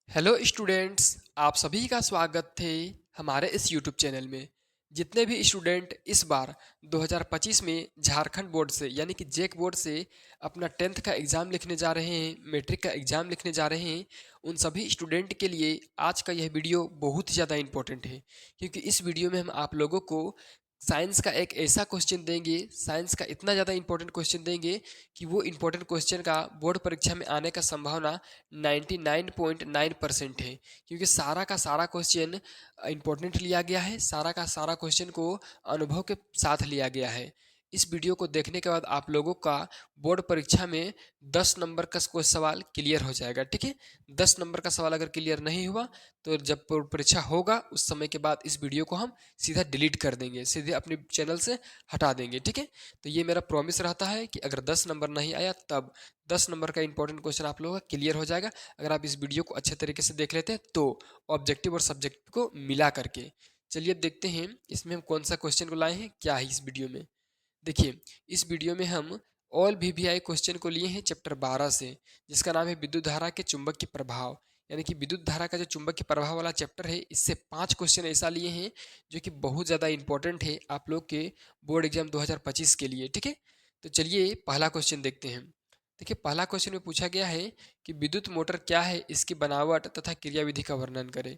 Hello students. आप सभी का स्वागत है हमारे इस यूट्यूब चैनल में। जितने भी स्टूडेंट इस बार 2025 में झारखंड बोर्ड से यानी कि जेक बोर्ड से अपना 10th का एग्ज़ाम लिखने जा रहे हैं, मैट्रिक का एग्ज़ाम लिखने जा रहे हैं, उन सभी स्टूडेंट के लिए आज का यह वीडियो बहुत ही ज़्यादा इम्पोर्टेंट है। क्योंकि इस वीडियो में हम आप लोगों को साइंस का एक ऐसा क्वेश्चन देंगे, साइंस का इतना ज़्यादा इंपॉर्टेंट क्वेश्चन देंगे कि वो इंपॉर्टेंट क्वेश्चन का बोर्ड परीक्षा में आने का संभावना 99.9% है। क्योंकि सारा का सारा क्वेश्चन इंपॉर्टेंट लिया गया है, सारा का सारा क्वेश्चन को अनुभव के साथ लिया गया है। इस वीडियो को देखने के बाद आप लोगों का बोर्ड परीक्षा में 10 नंबर का कोई सवाल क्लियर हो जाएगा। ठीक है, 10 नंबर का सवाल अगर क्लियर नहीं हुआ तो जब बोर्ड परीक्षा होगा उस समय के बाद इस वीडियो को हम सीधा डिलीट कर देंगे, सीधे अपने चैनल से हटा देंगे। ठीक है, तो ये मेरा प्रॉमिस रहता है कि अगर 10 नंबर नहीं आया तब 10 नंबर का इंपॉर्टेंट क्वेश्चन आप लोगों का क्लियर हो जाएगा, अगर आप इस वीडियो को अच्छे तरीके से देख लेते हैं तो ऑब्जेक्टिव और सब्जेक्टिव को मिला करके। चलिए देखते हैं इसमें हम कौन सा क्वेश्चन को लाए हैं, क्या है इस वीडियो में। देखिए, इस वीडियो में हम ऑल वीवीआई क्वेश्चन को लिए हैं चैप्टर 12 से, जिसका नाम है विद्युत धारा के चुंबकीय प्रभाव। यानी कि विद्युत धारा का जो चुंबकीय प्रभाव वाला चैप्टर है, इससे 5 क्वेश्चन ऐसा लिए हैं जो कि बहुत ज़्यादा इंपॉर्टेंट है आप लोग के बोर्ड एग्जाम 2025 के लिए। ठीक है, तो चलिए पहला क्वेश्चन देखते हैं। देखिए, पहला क्वेश्चन में पूछा गया है कि विद्युत मोटर क्या है, इसकी बनावट तथा क्रियाविधि का वर्णन करें।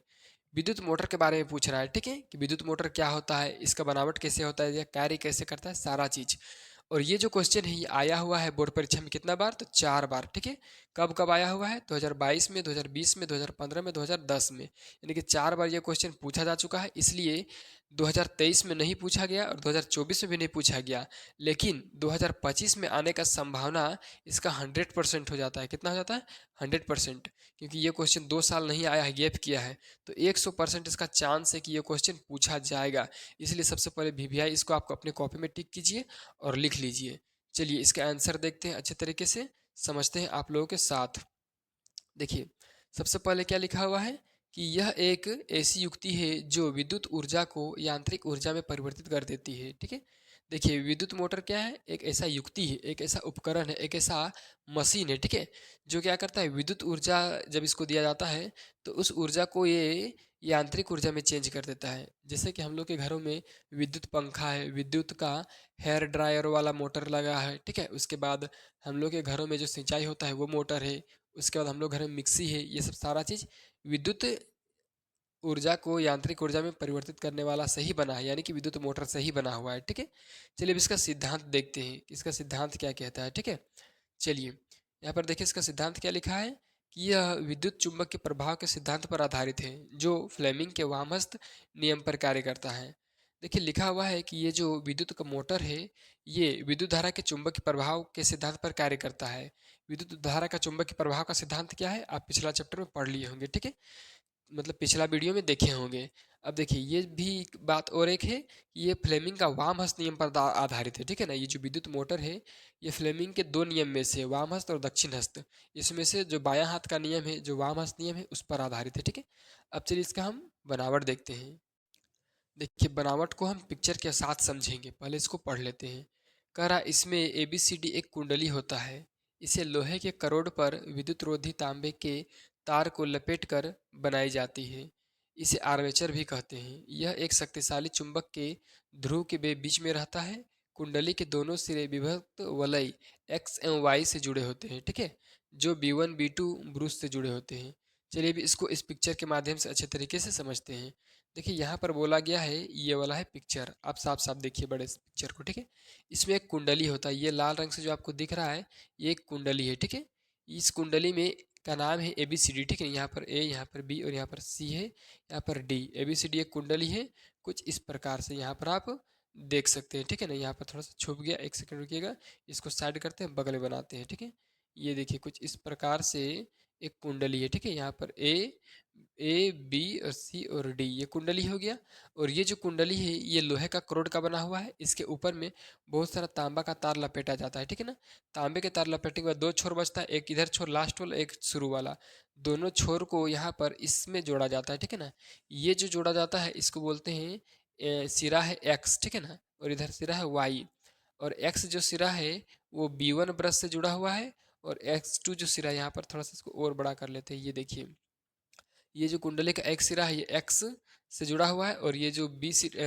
विद्युत मोटर के बारे में पूछ रहा है। ठीक है, कि विद्युत मोटर क्या होता है, इसका बनावट कैसे होता है, या कार्य कैसे करता है, सारा चीज। और ये जो क्वेश्चन है ये आया हुआ है बोर्ड परीक्षा में कितना बार, तो 4 बार। ठीक है, कब कब आया हुआ है, 2022 में, 2020 में, 2015 में, 2010 में, यानी कि 4 बार ये क्वेश्चन पूछा जा चुका है। इसलिए 2023 में नहीं पूछा गया और 2024 में भी नहीं पूछा गया, लेकिन 2025 में आने का संभावना इसका 100% हो जाता है। कितना हो जाता है, 100%। क्योंकि ये क्वेश्चन 2 साल नहीं आया है, गैप किया है, तो 100% इसका चांस है कि ये क्वेश्चन पूछा जाएगा। इसलिए सबसे पहले वीवीआई इसको आपको अपने कॉपी में टिक कीजिए और लिख लीजिए। चलिए इसका आंसर देखते हैं, अच्छे तरीके से समझते हैं आप लोगों के साथ। देखिए, सबसे पहले क्या लिखा हुआ है कि यह एक ऐसी युक्ति है जो विद्युत ऊर्जा को यांत्रिक ऊर्जा में परिवर्तित कर देती है। ठीक है, देखिए विद्युत मोटर क्या है, एक ऐसा युक्ति है, एक ऐसा उपकरण है, एक ऐसा मशीन है। ठीक है, जो क्या करता है, विद्युत ऊर्जा जब इसको दिया जाता है तो उस ऊर्जा को ये यांत्रिक ऊर्जा में चेंज कर देता है। जैसे कि हम लोग के घरों में विद्युत पंखा है, विद्युत का हेयर ड्रायर वाला मोटर लगा है। ठीक है, उसके बाद हम लोग के घरों में जो सिंचाई होता है वो मोटर है। उसके बाद हम लोग घर में मिक्सी है। ये सब सारा चीज़ विद्युत ऊर्जा को यांत्रिक ऊर्जा में परिवर्तित करने वाला से ही बना है, यानी कि विद्युत मोटर से ही बना हुआ है। ठीक है, चलिए अब इसका सिद्धांत देखते हैं कि इसका सिद्धांत क्या कहता है। ठीक है, चलिए यहाँ पर देखिए इसका सिद्धांत क्या लिखा है कि यह विद्युत चुंबक के प्रभाव के सिद्धांत पर आधारित है जो फ्लेमिंग के वामहस्त नियम पर कार्य करता है। देखिए लिखा हुआ है कि ये जो विद्युत का मोटर है ये विद्युत धारा के चुंबकीय प्रभाव के सिद्धांत पर कार्य करता है। विद्युत धारा का चुंबकीय प्रभाव का सिद्धांत क्या है, आप पिछला चैप्टर में पढ़ लिए होंगे। ठीक है, मतलब पिछला वीडियो में देखे होंगे। अब देखिए ये भी एक बात और एक है कि ये फ्लेमिंग का वाम हस्त नियम पर आधारित है। ठीक है ना, ये जो विद्युत मोटर है ये फ्लेमिंग के 2 नियम में से, वाम हस्त और दक्षिण हस्त, इसमें से जो बायां हाथ का नियम है, जो वाम हस्त नियम है, उस पर आधारित है। ठीक है, अब चलिए इसका हम बनावट देखते हैं। देखिए बनावट को हम पिक्चर के साथ समझेंगे, पहले इसको पढ़ लेते हैं। कह रहा इसमें ABCD एक कुंडली होता है। इसे लोहे के करोड़ पर विद्युत रोधी तांबे के तार को लपेट कर बनाई जाती है। इसे आर्मेचर भी कहते हैं। यह एक शक्तिशाली चुंबक के ध्रुव के बीच में रहता है। कुंडली के दोनों सिरे विभक्त वलय एक्स एवं वाई से जुड़े होते हैं। ठीक है, जो B1 B2 ब्रूस से जुड़े होते हैं। चलिए अभी इसको इस पिक्चर के माध्यम से अच्छे तरीके से समझते हैं। देखिए यहाँ पर बोला गया है, ये वाला है पिक्चर, आप साफ साफ देखिए बड़े पिक्चर को। ठीक है, इसमें एक कुंडली होता है, ये लाल रंग से जो आपको दिख रहा है ये एक कुंडली है। ठीक है, इस कुंडली में का नाम है ABCD। ठीक है, यहाँ पर A, यहाँ पर B और यहाँ पर C है, यहाँ पर D। ABCD एक कुंडली है कुछ इस प्रकार से, यहाँ पर आप देख सकते हैं। ठीक है ना, यहाँ पर थोड़ा सा छुप गया, एक सेकंड रुकिएगा, इसको साइड करते हैं, बगल में बनाते हैं। ठीक है, ये देखिए कुछ इस प्रकार से एक कुंडली है। ठीक है, यहाँ पर A B और C और D ये कुंडली हो गया। और ये जो कुंडली है ये लोहे का करोड़ का बना हुआ है। इसके ऊपर में बहुत सारा तांबा का तार लपेटा जाता है। ठीक है ना, तांबे के तार लपेटने के बाद 2 छोर बचता है, एक इधर छोर लास्ट वाला, एक शुरू वाला। दोनों छोर को यहाँ पर इसमें जोड़ा जाता है। ठीक है ना, ये जो जोड़ा जाता है इसको बोलते हैं सिरा है X। ठीक है ना, और इधर सिरा है Y। और X जो सिरा है वो B1 ब्रश से जुड़ा हुआ है, और X2 जो सिरा, यहाँ पर थोड़ा सा इसको और बड़ा कर लेते हैं, ये देखिए ये जो कुंडली का एक सिरा है ये एक्स से जुड़ा हुआ है और ये जो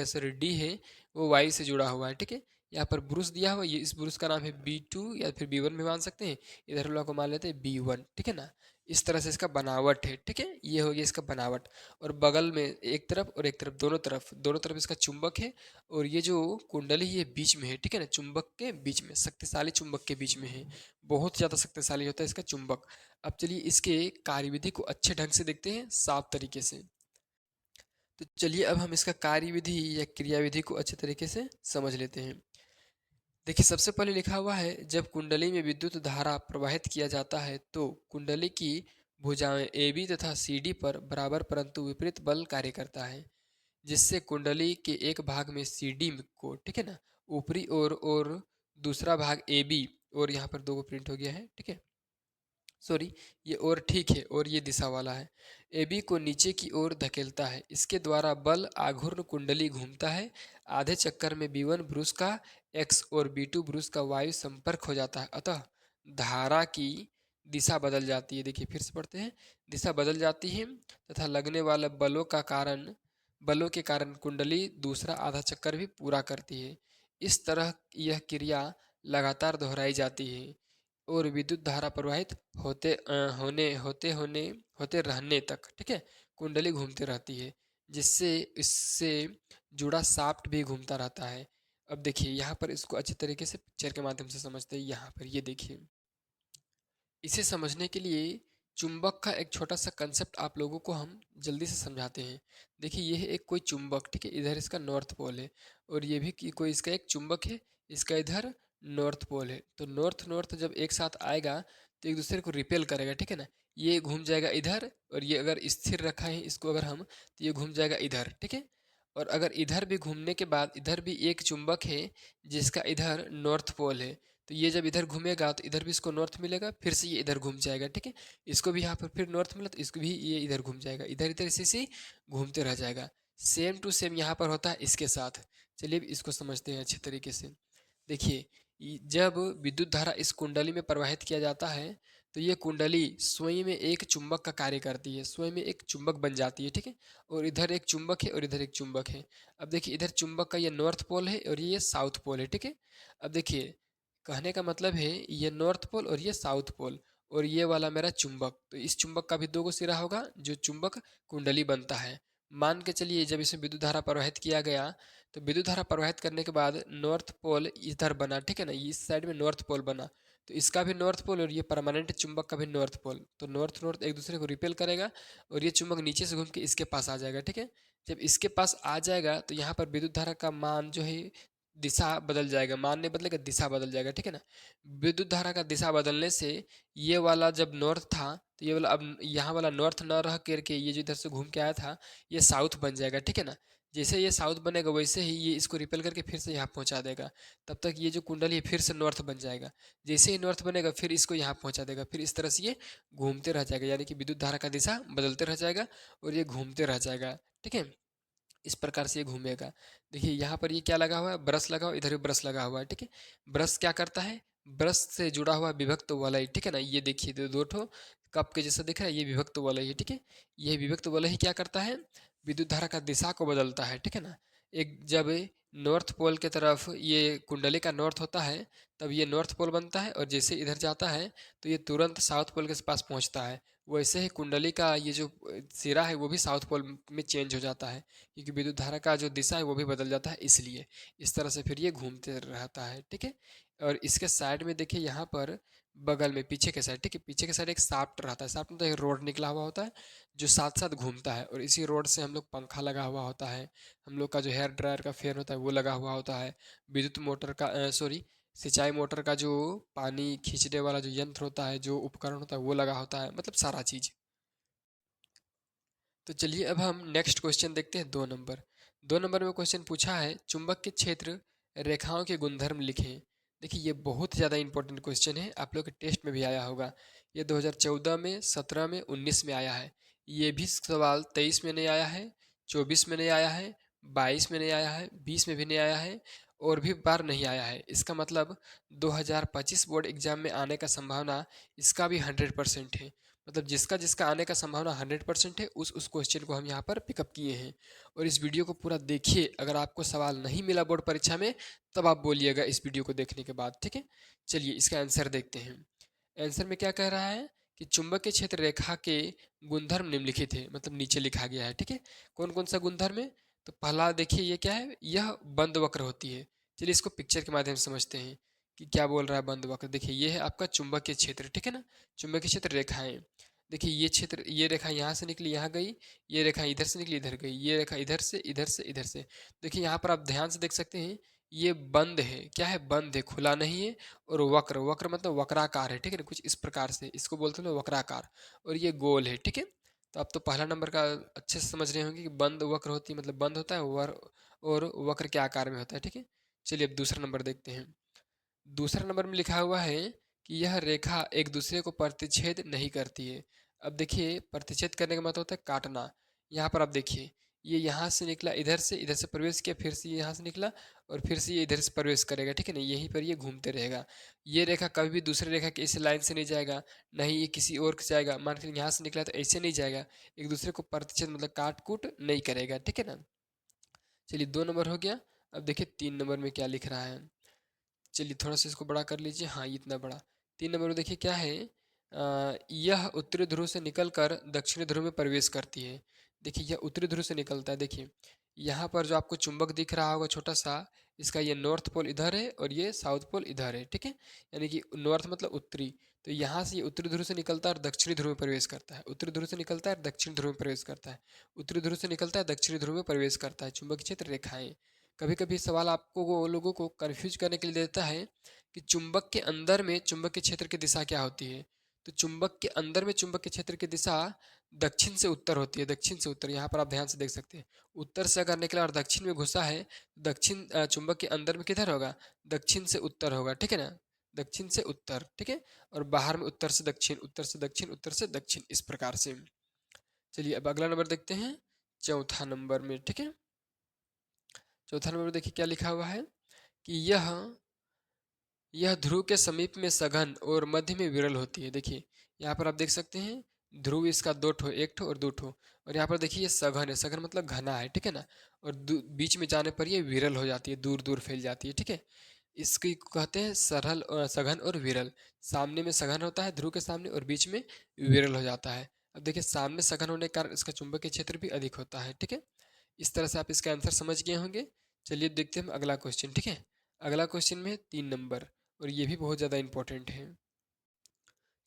सॉरी डी है वो वाई से जुड़ा हुआ है, ठीक है। यहाँ पर ब्रूस दिया हुआ है, ये इस ब्रूस का नाम है B2 या फिर B1 भी मान सकते हैं। इधर वाला को मान लेते हैं B1, ठीक है ना। इस तरह से इसका बनावट है, ठीक है। ये हो गया इसका बनावट। और बगल में एक तरफ और एक तरफ, दोनों तरफ इसका चुंबक है। और ये जो कुंडली ये बीच में है, ठीक है ना, चुंबक के बीच में, शक्तिशाली चुंबक के बीच में है। बहुत ज़्यादा शक्तिशाली होता है इसका चुंबक। अब चलिए इसके कार्यविधि को अच्छे ढंग से देखते हैं, साफ तरीके से। तो चलिए अब हम इसका कार्यविधि या क्रियाविधि को अच्छे तरीके से समझ लेते हैं। देखिए सबसे पहले लिखा हुआ है, जब कुंडली में विद्युत धारा प्रवाहित किया जाता है तो कुंडली की भुजाएं AB तथा CD पर बराबर परंतु विपरीत बल कार्य करता है, जिससे कुंडली के एक भाग में CD को, ठीक है ना, ऊपरी ओर और दूसरा भाग AB, और यहाँ पर दो प्रिंट हो गया है, ठीक है, सॉरी, ये और ठीक है, और ये दिशा वाला है। AB को नीचे की ओर धकेलता है, इसके द्वारा बल आघूर्ण कुंडली घूमता है। आधे चक्कर में B1 ब्रूस का X और B2 ब्रूस का वायु संपर्क हो जाता है, अतः धारा की दिशा बदल जाती है। देखिए फिर से पढ़ते हैं, दिशा बदल जाती है तथा लगने वाले बलों के कारण कुंडली दूसरा आधा चक्कर भी पूरा करती है। इस तरह यह क्रिया लगातार दोहराई जाती है और विद्युत धारा प्रवाहित होते रहने तक, ठीक है, कुंडली घूमती रहती है, जिससे इससे जुड़ा शाफ्ट भी घूमता रहता है। अब देखिए यहाँ पर इसको अच्छे तरीके से पिक्चर के माध्यम से समझते हैं। यहाँ पर ये देखिए, इसे समझने के लिए चुंबक का एक छोटा सा कंसेप्ट आप लोगों को हम जल्दी से समझाते हैं। देखिए ये है एक कोई चुंबक, ठीक है, इधर इसका नॉर्थ पोल है और ये भी कोई इसका एक चुंबक है, इसका इधर नॉर्थ पोल है। तो नॉर्थ नॉर्थ जब एक साथ आएगा तो एक दूसरे को रिपेल करेगा, ठीक है ना। ये घूम जाएगा इधर और ये अगर स्थिर रखा है इसको अगर हम, तो ये घूम जाएगा इधर, ठीक है। और अगर इधर भी घूमने के बाद इधर भी एक चुंबक है जिसका इधर नॉर्थ पोल है, तो ये जब इधर घूमेगा तो इधर भी इसको नॉर्थ मिलेगा, फिर से ये इधर घूम जाएगा, ठीक है। इसको भी यहाँ पर फिर नॉर्थ मिला तो इसको भी ये इधर घूम जाएगा, इधर इधर इसी घूमते रह जाएगा। सेम टू सेम यहाँ पर होता है इसके साथ। चलिए अब इसको समझते हैं अच्छे तरीके से। देखिए जब विद्युत धारा इस कुंडली में प्रवाहित किया जाता है तो ये कुंडली स्वयं में एक चुंबक का कार्य करती है, स्वयं में एक चुंबक बन जाती है, ठीक है। और इधर एक चुंबक है और इधर एक चुंबक है। अब देखिए इधर चुंबक का ये नॉर्थ पोल है और ये साउथ पोल है, ठीक है। अब देखिए कहने का मतलब है ये नॉर्थ पोल और ये साउथ पोल, और ये वाला मेरा चुंबक, तो इस चुंबक का भी दो गो सिरा होगा जो चुंबक कुंडली बनता है। मान के चलिए जब इसमें विद्युत धारा प्रवाहित किया गया तो विद्युत धारा प्रवाहित करने के बाद नॉर्थ पोल इधर बना, ठीक है ना, इस साइड में नॉर्थ पोल बना, तो इसका भी नॉर्थ पोल और ये परमानेंट चुंबक का भी नॉर्थ पोल, तो नॉर्थ नॉर्थ एक दूसरे को रिपेल करेगा और ये चुंबक नीचे से घूम के इसके पास आ जाएगा, ठीक है। जब इसके पास आ जाएगा तो यहाँ पर विद्युत धारा का मान जो है दिशा बदल जाएगा, मान नहीं बदलेगा, दिशा बदल जाएगा, ठीक है ना। विद्युत धारा का दिशा बदलने से ये वाला जब नॉर्थ था तो ये वाला अब यहाँ वाला नॉर्थ न रह करके ये जो इधर से घूम के आया था ये साउथ बन जाएगा, ठीक है ना। जैसे ये साउथ बनेगा वैसे ही ये इसको रिपेल करके फिर से यहाँ पहुँचा देगा, तब तक ये जो कुंडली है फिर से नॉर्थ बन जाएगा। जैसे ही नॉर्थ बनेगा फिर इसको यहाँ पहुँचा देगा, फिर इस तरह से ये घूमते रह जाएगा, यानी कि विद्युत धारा का दिशा बदलते रह जाएगा और ये घूमते रह जाएगा, ठीक है। इस प्रकार से ये घूमेगा। देखिए यहाँ पर ये क्या लगा हुआ है, ब्रश लगा हुआ, इधर भी ब्रश लगा हुआ है, ठीक है। ब्रश क्या करता है, ब्रश से जुड़ा हुआ विभक्त वलय, ठीक है ना। ये देखिए दो ठो कप के जैसा दिख रहा है, ये विभक्त वलय है, ठीक है। ये विभक्त वलय ही क्या करता है, विद्युत धारा का दिशा को बदलता है, ठीक है ना। एक जब नॉर्थ पोल के तरफ ये कुंडली का नॉर्थ होता है तब ये नॉर्थ पोल बनता है, और जैसे इधर जाता है तो ये तुरंत साउथ पोल के पास पहुंचता है। वैसे ही कुंडली का ये जो सिरा है वो भी साउथ पोल में चेंज हो जाता है, क्योंकि विद्युत धारा का जो दिशा है वो भी बदल जाता है, इसलिए इस तरह से फिर ये घूमते रहता है, ठीक है। और इसके साइड में देखिए यहाँ पर बगल में पीछे के साइड, ठीक है, पीछे के साइड एक शाफ्ट रहता है, शाफ्ट में तो एक रोड निकला हुआ होता है जो साथ साथ घूमता है, और इसी रोड से हम लोग पंखा लगा हुआ होता है, हम लोग का जो हेयर ड्रायर का फैन होता है वो लगा हुआ होता है, विद्युत मोटर का सॉरी सिंचाई मोटर का जो पानी खींचने वाला जो यंत्र होता है, जो उपकरण होता है वो लगा होता है, मतलब सारा चीज़। तो चलिए अब हम नेक्स्ट क्वेश्चन देखते हैं, 2 नंबर। 2 नंबर में क्वेश्चन पूछा है, चुंबक के क्षेत्र रेखाओं के गुणधर्म लिखें। देखिए ये बहुत ज़्यादा इंपॉर्टेंट क्वेश्चन है, आप लोग के टेस्ट में भी आया होगा। ये 2014 में, 17 में, 19 में आया है। ये भी सवाल 23 में नहीं आया है, 24 में नहीं आया है, 22 में नहीं आया है, 20 में भी नहीं आया है, और भी बार नहीं आया है। इसका मतलब 2025 बोर्ड एग्जाम में आने का संभावना इसका भी 100% है। मतलब जिसका जिसका आने का संभावना 100% है उस क्वेश्चन को हम यहाँ पर पिकअप किए हैं। और इस वीडियो को पूरा देखिए, अगर आपको सवाल नहीं मिला बोर्ड परीक्षा में तब आप बोलिएगा इस वीडियो को देखने के बाद, ठीक है। चलिए इसका आंसर देखते हैं। आंसर में क्या कह रहा है कि चुंबकीय क्षेत्र रेखा के गुणधर्म निम्नलिखित है, मतलब नीचे लिखा गया है, ठीक है। कौन कौन सा गुणधर्म है? तो पहला देखिए ये क्या है, यह बंद वक्र होती है। चलिए इसको पिक्चर के माध्यम से समझते हैं कि क्या बोल रहा है बंद वक्र। देखिए ये है आपका चुंबकीय क्षेत्र, ठीक है ना। चुंबकीय क्षेत्र रेखाएं, देखिए ये क्षेत्र, ये रेखा यहाँ से निकली यहाँ गई, ये रेखा इधर से निकली इधर गई, ये रेखा इधर से इधर से इधर से। देखिए यहाँ पर आप ध्यान से देख सकते हैं, ये बंद है। क्या है? बंद है, खुला नहीं है। और वक्र, वक्र मतलब वक्राकार है, ठीक है ना, कुछ इस प्रकार से इसको बोलते हैं वक्राकार। और ये गोल है, ठीक है। तो आप तो पहला नंबर का अच्छे से समझ रहे होंगे कि बंद वक्र होती है, मतलब बंद होता है और वक्र के आकार में होता है, ठीक है। चलिए अब दूसरा नंबर देखते हैं। दूसरा नंबर में लिखा हुआ है कि यह रेखा एक दूसरे को प्रतिच्छेद नहीं करती है। अब देखिए प्रतिच्छेद करने का मतलब होता है काटना। यहाँ पर आप देखिए, ये यहाँ से निकला, इधर से प्रवेश किया, फिर से ये यहाँ से निकला और फिर से ये इधर से प्रवेश करेगा, ठीक है ना। यहीं पर ये घूमते रहेगा। ये रेखा कभी भी दूसरे रेखा के इस लाइन से नहीं जाएगा, नहीं ये किसी और से जाएगा। मान के यहाँ से निकला तो ऐसे नहीं जाएगा, एक दूसरे को प्रतिच्छेद मतलब काट कूट नहीं करेगा, ठीक है ना। चलिए 2 नंबर हो गया। अब देखिए 3 नंबर में क्या लिख रहा है। चलिए थोड़ा सा इसको बड़ा कर लीजिए, हाँ ये इतना बड़ा। 3 नंबर में देखिए क्या है, यह उत्तरी ध्रुव से निकलकर दक्षिणी ध्रुव में प्रवेश करती है। देखिए यह उत्तरी ध्रुव से निकलता है। देखिए यहाँ पर जो आपको चुंबक दिख रहा होगा छोटा सा, इसका ये नॉर्थ पोल इधर है और ये साउथ पोल इधर है, ठीक है। यानी कि नॉर्थ मतलब उत्तरी। तो यहाँ से ये उत्तरी ध्रुव से निकलता है और दक्षिणी ध्रुव में प्रवेश करता है। उत्तरी ध्रुव से निकलता है और दक्षिणी ध्रुव में प्रवेश करता है। उत्तरी ध्रुव से निकलता है, दक्षिणी ध्रुव में प्रवेश करता है। चुंबकीय क्षेत्र रेखाएं। कभी कभी सवाल आपको लोगों को कंफ्यूज करने के लिए देता है कि चुंबक के अंदर में चुंबकीय क्षेत्र की दिशा क्या होती है। तो चुंबक के अंदर में चुंबकीय क्षेत्र की दिशा दक्षिण से उत्तर होती है। दक्षिण से उत्तर, यहाँ पर आप ध्यान से देख सकते हैं। उत्तर से अगर निकला और दक्षिण में घुसा है, दक्षिण चुंबक के अंदर में किधर होगा? दक्षिण से उत्तर होगा, ठीक है ना। दक्षिण से उत्तर, ठीक है। और बाहर में उत्तर से दक्षिण, उत्तर से दक्षिण, उत्तर से दक्षिण, इस प्रकार से। चलिए अब अगला नंबर देखते हैं, चौथा नंबर में, ठीक है। चौथा नंबर में देखिए क्या लिखा हुआ है कि यह ध्रुव के समीप में सघन और मध्य में विरल होती है। देखिए यहाँ पर आप देख सकते हैं, ध्रुव इसका 2 ठो, 1 ठो और 2 ठो। और यहाँ पर देखिए ये सघन है, सघन मतलब घना है, ठीक है ना। और बीच में जाने पर ये विरल हो जाती है, दूर दूर फैल जाती है, ठीक है। इसकी कहते हैं सरल सघन और विरल। सामने में सघन होता है ध्रुव के सामने और बीच में विरल हो जाता है। अब देखिए सामने सघन होने के कारण इसका चुंबकीय क्षेत्र भी अधिक होता है, ठीक है। इस तरह से आप इसका आंसर समझ गए होंगे। चलिए देखते हैं हम अगला क्वेश्चन, ठीक है। अगला क्वेश्चन में 3 नंबर, और ये भी बहुत ज़्यादा इंपॉर्टेंट है।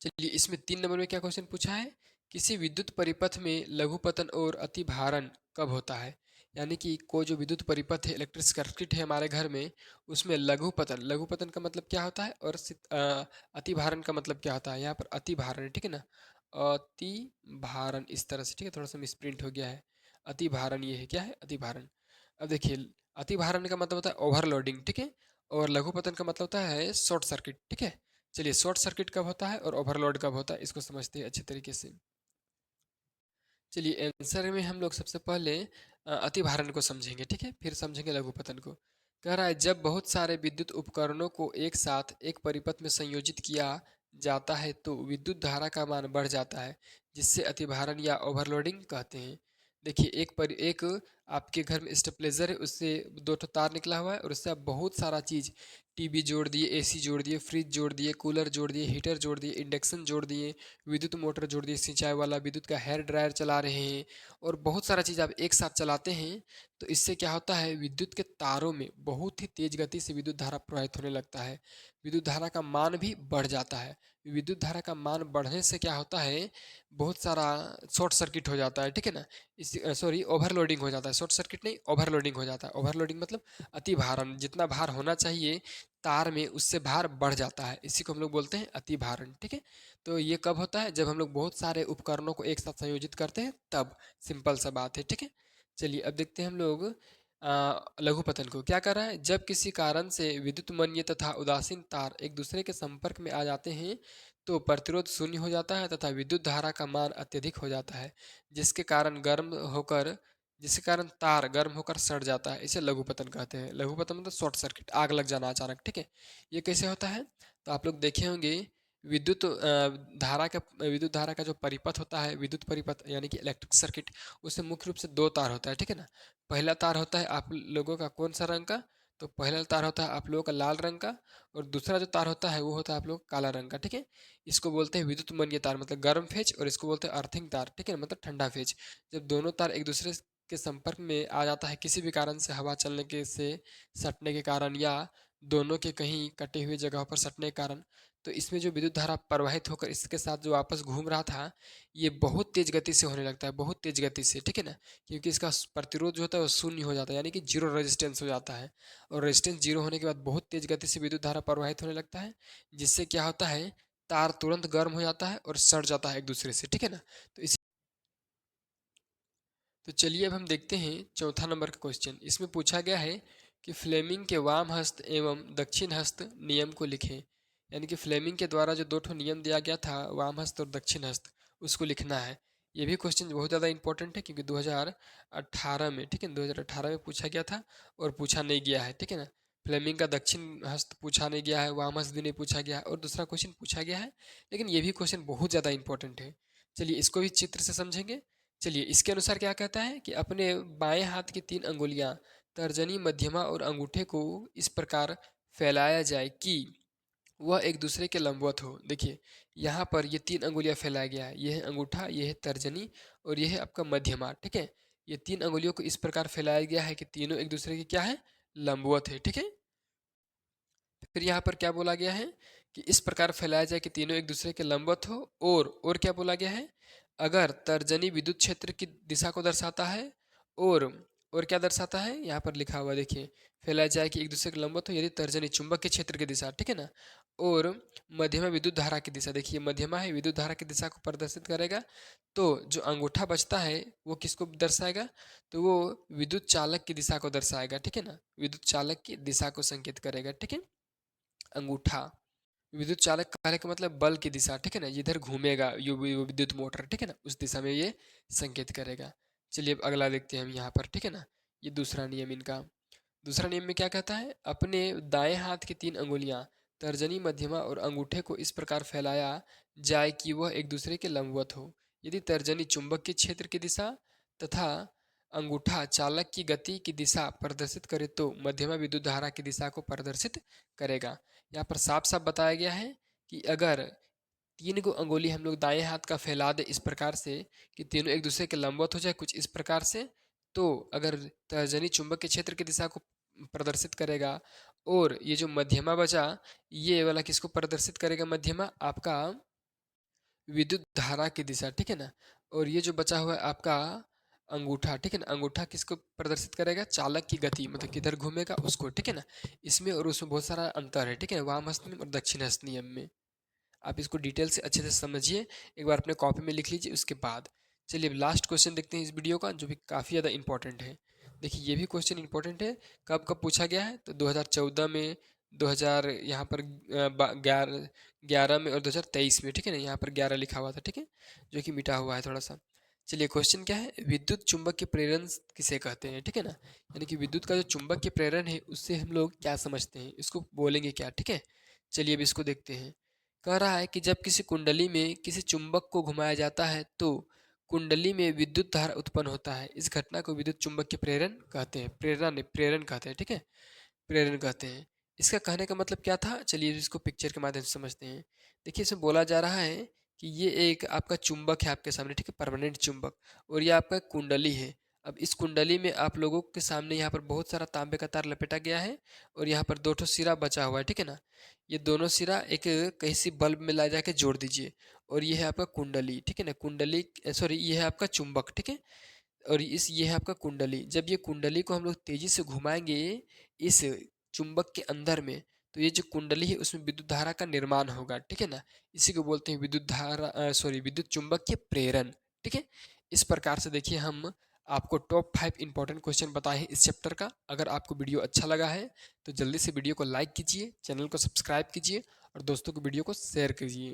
चलिए इसमें 3 नंबर में क्या क्वेश्चन पूछा है, किसी विद्युत परिपथ में लघुपतन और अतिभारण कब होता है। यानी कि कोई जो विद्युत परिपथ है, इलेक्ट्रिक सर्किट है हमारे घर में, उसमें लघुपतन, लघुपतन का मतलब क्या होता है और अतिभारण का मतलब क्या होता है। यहाँ पर अतिभारण, ठीक है ना, अतिभारण इस तरह से, ठीक है। थोड़ा सा मिसप्रिंट हो गया है। अतिभारण ये है, क्या है? अतिभारण। अब देखिए अतिभारण का मतलब होता है ओवरलोडिंग, ठीक है। और लघुपतन का मतलब होता है शॉर्ट सर्किट, ठीक है। चलिए शॉर्ट सर्किट कब होता है और ओवरलोड कब होता है, इसको समझते हैं अच्छे तरीके से। चलिए आंसर में हम लोग सबसे पहले अतिभारण को समझेंगे, ठीक है, फिर समझेंगे लघुपतन को। कह रहा है जब बहुत सारे विद्युत उपकरणों को एक साथ एक परिपथ में संयोजित किया जाता है तो विद्युत धारा का मान बढ़ जाता है, जिससे अतिभारण या ओवरलोडिंग कहते हैं। देखिए एक आपके घर में स्टेपलाइजर है, उससे 2 ठो तार निकला हुआ है और उससे आप बहुत सारा चीज़, टीवी जोड़ दिए, एसी जोड़ दिए, फ्रिज जोड़ दिए, कूलर जोड़ दिए, हीटर जोड़ दिए, इंडक्शन जोड़ दिए, विद्युत मोटर जोड़ दिए, सिंचाई वाला, विद्युत का हेयर ड्रायर चला रहे हैं, और बहुत सारा चीज़ आप एक साथ चलाते हैं। तो इससे क्या होता है, विद्युत के तारों में बहुत ही तेज गति से विद्युत धारा प्रवाहित होने लगता है। विद्युत धारा का मान भी बढ़ जाता है। विद्युत धारा का मान बढ़ने से क्या होता है, बहुत सारा शॉर्ट सर्किट हो जाता है, ठीक है ना। इस सॉरी ओवरलोडिंग हो जाता है, शॉर्ट सर्किट नहीं ओवरलोडिंग हो जाता है। ओवरलोडिंग मतलब अति भारण, जितना भार होना चाहिए तार में उससे भार बढ़ जाता है, इसी को हम लोग बोलते हैं अति भारण, ठीक है। तो ये कब होता है, जब हम लोग बहुत सारे उपकरणों को एक साथ संयोजित करते हैं तब। सिंपल सा बात है, ठीक है। चलिए अब देखते हैं हम लोग लघुपतन को। क्या कर रहा है, जब किसी कारण से विद्युतमन्य तथा उदासीन तार एक दूसरे के संपर्क में आ जाते हैं तो प्रतिरोध शून्य हो जाता है तथा विद्युत धारा का मान अत्यधिक हो जाता है, जिसके कारण गर्म होकर जिसके कारण तार गर्म होकर सड़ जाता है। इसे लघुपतन कहते हैं। लघुपतन मतलब शॉर्ट सर्किट, आग लग जाना अचानक, ठीक है। ये कैसे होता है, तो आप लोग देखे होंगे विद्युत धारा का जो परिपथ होता है, विद्युत परिपथ यानी कि इलेक्ट्रिक सर्किट, उसमें मुख्य रूप से दो तार होता है, ठीक है ना। पहला तार होता है आप लोगों का कौन सा रंग का, तो पहला तार होता है आप लोगों का लाल रंग का, और दूसरा जो तार होता है वो होता है आप लोग का काला रंग का, ठीक है। इसको बोलते हैं विद्युत मनीय तार मतलब गर्म फेज, और इसको बोलते हैं अर्थिंग तार, ठीक है, मतलब ठंडा फेज। जब दोनों तार एक दूसरे के संपर्क में आ जाता है किसी भी कारण से, हवा चलने के से, सटने के कारण, या दोनों के कहीं कटे हुए जगह पर सटने के कारण, तो इसमें जो विद्युत धारा प्रवाहित होकर इसके साथ जो वापस घूम रहा था, ये बहुत तेज गति से होने लगता है, बहुत तेज गति से, ठीक है ना। क्योंकि इसका प्रतिरोध जो होता है वो शून्य हो जाता है, यानी कि जीरो रेजिस्टेंस हो जाता है। और रेजिस्टेंस जीरो होने के बाद बहुत तेज गति से विद्युत धारा प्रवाहित होने लगता है, जिससे क्या होता है, तार तुरंत गर्म हो जाता है और सड़ जाता है एक दूसरे से, ठीक है ना। तो इस तो चलिए अब हम देखते हैं चौथा नंबर का क्वेश्चन। इसमें पूछा गया है कि फ्लेमिंग के वाम हस्त एवं दक्षिण हस्त नियम को लिखें। यानी कि फ्लेमिंग के द्वारा जो दो ठो नियम दिया गया था, वाम हस्त और दक्षिण हस्त, उसको लिखना है। ये भी क्वेश्चन बहुत ज़्यादा इंपॉर्टेंट है क्योंकि 2018 में, ठीक है, 2018 में पूछा गया था और पूछा नहीं गया है, ठीक है ना। फ्लेमिंग का दक्षिण हस्त पूछा नहीं गया है, वाम हस्त भी नहीं पूछा गया है, और दूसरा क्वेश्चन पूछा गया है, लेकिन ये भी क्वेश्चन बहुत ज़्यादा इंपॉर्टेंट है। चलिए इसको भी चित्र से समझेंगे। चलिए इसके अनुसार क्या कहता है कि अपने बाएं हाथ की तीन अंगुलियां, तर्जनी, मध्यमा और अंगूठे को इस प्रकार फैलाया जाए कि वह एक दूसरे के लंबवत हो। देखिए यहाँ पर ये तीन अंगुलियां फैलाया गया है, ये है अंगूठा, ये है तर्जनी और ये है आपका मध्यमा, ठीक है। ये तीन अंगुलियों को इस प्रकार फैलाया गया है कि तीनों एक दूसरे के क्या है, लंबवत है, ठीक है। फिर यहाँ पर क्या बोला गया है कि इस प्रकार फैलाया जाए कि तीनों एक दूसरे के लंबवत हो, और क्या बोला गया है, अगर तर्जनी विद्युत क्षेत्र की दिशा को दर्शाता है, और और क्या दर्शाता है, यहाँ पर लिखा हुआ देखिए, फैलाया जाए कि एक दूसरे के लंबवत हो यदि तर्जनी चुंबक के क्षेत्र की दिशा, ठीक है ना, और मध्यमा विद्युत धारा की दिशा, देखिए मध्यमा है, विद्युत धारा की दिशा को प्रदर्शित करेगा। तो जो अंगूठा बचता है वो किसको दर्शाएगा, तो वो विद्युत चालक की दिशा को दर्शाएगा, ठीक है ना, विद्युत चालक की दिशा को संकेत करेगा, ठीक है, अंगूठा। विद्युत चालक कहने का मतलब बल की दिशा, ठीक है ना, जिधर घूमेगा वो विद्युत मोटर, ठीक है ना, उस दिशा में ये संकेत करेगा। चलिए अब अगला देखते हैं हम यहाँ पर, ठीक है ना। ये दूसरा नियम इनका। दूसरा नियम में क्या कहता है, अपने दाएं हाथ की तीन अंगुलियां, तर्जनी, मध्यमा और अंगूठे को इस प्रकार फैलाया जाए कि वह एक दूसरे के लंबवत हो। यदि तर्जनी चुंबक के क्षेत्र की दिशा तथा अंगूठा चालक की गति की दिशा प्रदर्शित करे तो मध्यमा विद्युत धारा की दिशा को प्रदर्शित करेगा। यहाँ पर साफ साफ बताया गया है कि अगर तीन को अंगुली हम लोग दाएं हाथ का फैला दे इस प्रकार से कि तीनों एक दूसरे के लंबवत हो जाए कुछ इस प्रकार से, तो अगर तर्जनी चुंबक के क्षेत्र की दिशा को प्रदर्शित करेगा, और ये जो मध्यमा बचा, ये वाला किसको प्रदर्शित करेगा, मध्यमा आपका विद्युत धारा की दिशा, ठीक है ना। और ये जो बचा हुआ है आपका अंगूठा, ठीक है ना, अंगूठा किसको प्रदर्शित करेगा, चालक की गति, मतलब किधर घूमेगा उसको, ठीक है ना। इसमें और उसमें बहुत सारा अंतर है, ठीक है, वाम हस्त नियम और दक्षिण हस्त नियम में। आप इसको डिटेल से अच्छे से समझिए, एक बार अपने कॉपी में लिख लीजिए उसके बाद। चलिए अब लास्ट क्वेश्चन देखते हैं इस वीडियो का, जो भी काफ़ी ज़्यादा इंपॉर्टेंट है। देखिए ये भी क्वेश्चन इंपॉर्टेंट है, कब कब पूछा गया है, तो 2014 में, 2000 यहाँ पर 11 में और 2023 में, ठीक है ना, यहाँ पर 11 लिखा हुआ था, ठीक है, जो कि मिटा हुआ है थोड़ा सा। चलिए क्वेश्चन क्या है, विद्युत चुंबक के प्रेरण किसे कहते हैं, ठीक है ना। यानी कि विद्युत का जो चुंबक के प्रेरण है उससे हम लोग क्या समझते हैं, इसको बोलेंगे क्या, ठीक है। चलिए अब इसको देखते हैं। कह रहा है कि जब किसी कुंडली में किसी चुंबक को घुमाया जाता है तो कुंडली में विद्युत धारा उत्पन्न होता है। इस घटना को विद्युत चुंबक के प्रेरण कहते हैं, प्रेरणा नहीं प्रेरण कहते हैं, ठीक है, प्रेरण कहते हैं। इसका कहने का मतलब क्या था, चलिए इसको पिक्चर के माध्यम से समझते हैं। देखिए इसमें बोला जा रहा है कि ये एक आपका चुंबक है आपके सामने, ठीक है, परमानेंट चुंबक, और ये आपका कुंडली है। अब इस कुंडली में आप लोगों के सामने यहाँ पर बहुत सारा तांबे का तार लपेटा गया है, और यहाँ पर दो ठो सिरा बचा हुआ है, ठीक है ना। ये दोनों सिरा एक कहीं सी बल्ब में ला जाके जोड़ दीजिए, और ये है आपका कुंडली, ठीक है ना, कुंडली, सॉरी, ये है आपका चुंबक, ठीक है। और ये है आपका कुंडली। जब ये कुंडली को हम लोग तेजी से घुमाएंगे इस चुंबक के अंदर में, तो ये जो कुंडली है उसमें विद्युत धारा का निर्माण होगा, ठीक है ना। इसी को बोलते हैं विद्युत धारा, सॉरी, विद्युत चुंबक के प्रेरण, ठीक है। इस प्रकार से देखिए हम आपको टॉप 5 इंपॉर्टेंट क्वेश्चन बताए हैं इस चैप्टर का। अगर आपको वीडियो अच्छा लगा है तो जल्दी से वीडियो को लाइक कीजिए, चैनल को सब्सक्राइब कीजिए और दोस्तों को वीडियो को शेयर कीजिए।